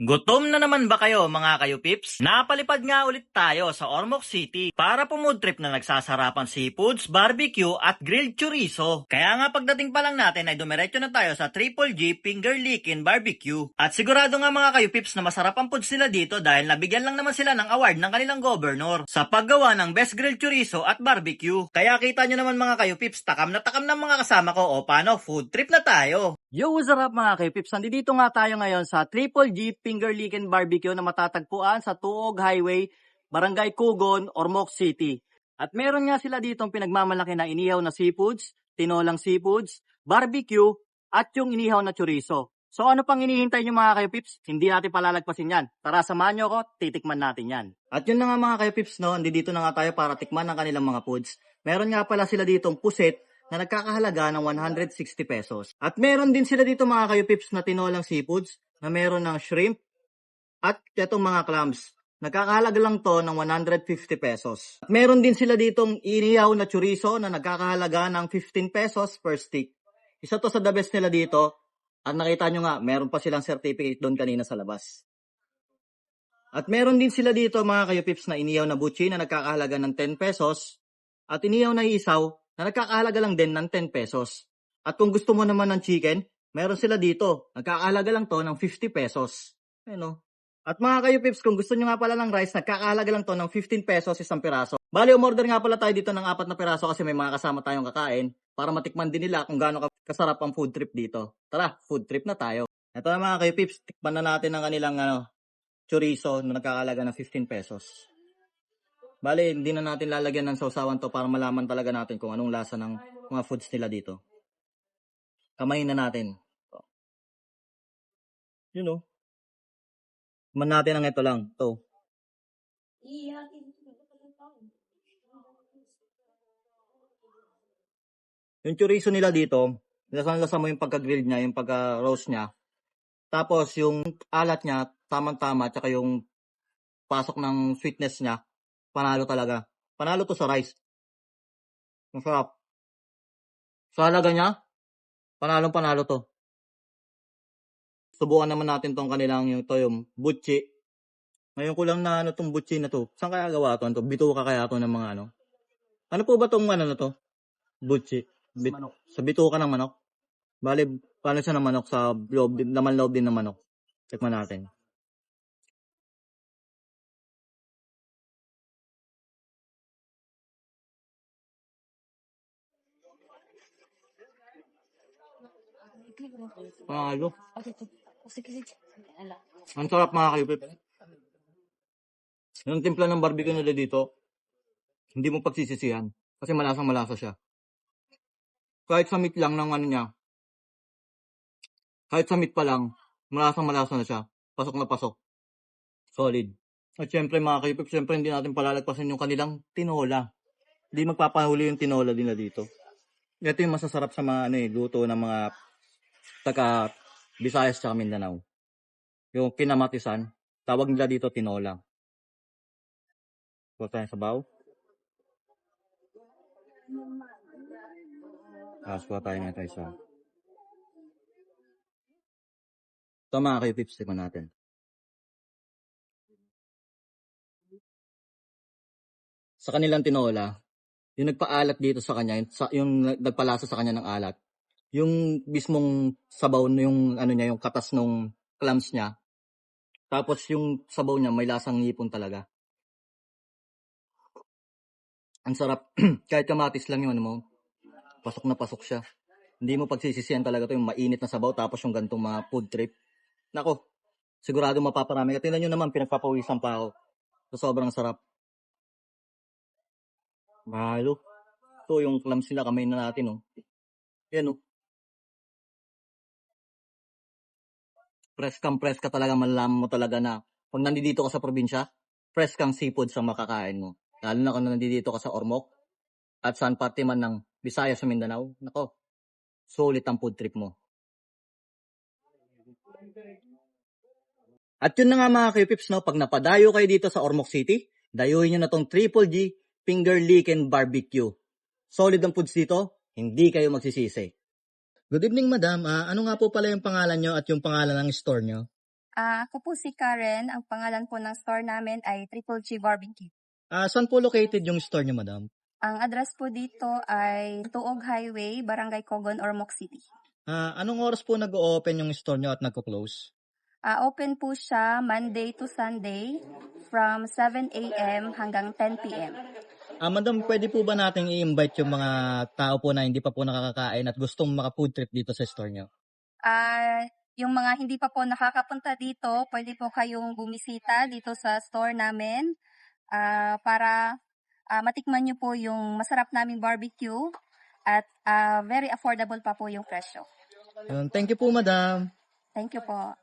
Gutom na naman ba kayo mga kayo pips? Napalipad nga ulit tayo sa Ormoc City para food trip na nagsasarapan seafoods, barbecue at grilled chorizo. Kaya nga pagdating pa lang natin ay dumiretso na tayo sa Triple G Finger Lickin Barbecue. At sigurado nga mga kayo pips na masarap ang foods nila dito dahil nabigyan lang naman sila ng award ng kanilang governor sa paggawa ng best grilled chorizo at barbecue. Kaya kita nyo naman mga kayo pips, takam na mga kasama ko o paano food trip na tayo. Yo, what's up mga K-Pips? Nandito nga tayo ngayon sa Triple G Finger Lickin Barbecue na matatagpuan sa Tuog Highway, Barangay Kugon, Ormoc City. At meron nga sila ditong pinagmamalaki na inihaw na seafoods, tinolang seafoods, barbecue, at yung inihaw na chorizo. So ano pang inihintay nyo mga K-Pips? Hindi natin palalagpasin yan. Tara, samahan nyo ako, titikman natin yan. At yun na nga mga K-Pips, no? Dito na nga tayo para tikman ng kanilang mga foods. Meron nga pala sila ditong puset na nagkakahalaga ng 160 pesos. At meron din sila dito mga kayo pips na tinolang seafoods na meron ng shrimp at itong mga clams. Nagkakahalaga lang to ng 150 pesos. At meron din sila ditong inihaw na chorizo na nagkakahalaga ng 15 pesos per stick. Isa to sa the best nila dito. At nakita nyo nga, meron pa silang certificate doon kanina sa labas. At meron din sila dito mga kayo pips na inihaw na butchi na nagkakahalaga ng 10 pesos. At inihaw na isaw na nagkakahalaga lang din ng 10 pesos. At kung gusto mo naman ng chicken, meron sila dito. Nagkakahalaga lang to ng 50 pesos. Ano? At mga kayo pips, kung gusto nyo nga pala ng rice, nagkakahalaga lang to ng 15 pesos isang piraso. Bali, umorder nga pala tayo dito ng 4 na piraso kasi may mga kasama tayong kakain para matikman din nila kung gaano kasarap ang food trip dito. Tara, food trip na tayo. Ito na mga kayo pips, tikman na natin ang kanilang chorizo na nagkakahalaga ng 15 pesos. Bale, hindi na natin lalagyan ng sausawan to para malaman talaga natin kung anong lasa ng mga foods nila dito. Kamayin na natin. Yun o. Man natin ang ito lang. To. Yung chorizo nila dito, lasa mo yung pagka-grilled niya, yung pagka-roast niya. Tapos yung alat niya, tamang-tama, tsaka yung pasok ng sweetness niya, panalo talaga. Panalo to sa rice. Masarap. Sa halaga niya, panalo to. Subukan naman natin tong kanilang yung butchi. Ngayon ko lang na tong butchi na to. Saan kaya gawa to? Bituka kaya to ng mga ano? Ano po ba tong na to? Butchi. Sa bituka ng manok. Bale, paano siya ng manok sa loob, laman loob din ng manok. Tikman natin. Panalo. Ang sarap mga kayo. Yung timpla ng barbecue nila dito, hindi mo pagsisisihan. Kasi malasang-malasa siya. Kahit sa meat lang ng ano niya, kahit sa meat pa lang, malasang-malasa na siya. Pasok na pasok. Solid. At syempre mga kayo, syempre hindi natin palalagpasan yung kanilang tinola. Hindi magpapahuli yung tinola nila dito. Ito yung masasarap sa mga luto ng mga taga Visayas at Mindanao. Yung kinamatisan, tawag nila dito tinola. Kuha tayo sa baw. Kuha tayo nga tayo sa ito mga kayo pips, tignan natin. Sa kanilang tinola, yung nagpaalat dito sa kanya, yung nagpalasa sa kanya ng alat, yung mismong sabaw, yung niya, yung katas nung clams niya, tapos yung sabaw niya may lasang ngipon talaga. Ang sarap. Kahit kamatis lang yun, pasok na pasok siya. Hindi mo pagsisisihan talaga to yung mainit na sabaw tapos yung gantong mga food trip. Nako, sigurado mapaparami. At tingnan nyo naman, pinagpapawisan pa ako. So, sobrang sarap. Mahalo. Ito yung clams nila, kamay na natin. Yan Press ka talaga, malalaman mo talaga na kung nandito ka sa probinsya, fresh kang seafood sa makakain mo. Lalo na kung nandito ka sa Ormoc at saan parte man ng Visayas sa Mindanao. Nako, solid ang food trip mo. At yun na nga mga K-Pips, pag napadayo kayo dito sa Ormoc City, dayuhin nyo na tong Triple G Finger Lickin Barbecue. Solid ang foods dito, hindi kayo magsisisi. Good evening, madam. Ano nga po pala yung pangalan nyo at yung pangalan ng store nyo? Ako po si Karen. Ang pangalan po ng store namin ay Triple G Barbecue. Saan po located yung store niyo, madam? Ang address po dito ay Tuog Highway, Barangay Cogon, Ormoc City. Anong oras po nag-o-open yung store niyo at nagko-close? Open po siya Monday to Sunday from 7 a.m. hanggang 10 p.m. Madam, pwede po ba nating i-invite yung mga tao po na hindi pa po nakakakain at gustong maka-food trip dito sa store niyo? Yung mga hindi pa po nakakapunta dito, pwede po kayong bumisita dito sa store namin para matikman nyo po yung masarap naming barbecue at very affordable pa po yung presyo. Thank you po, madam. Thank you po.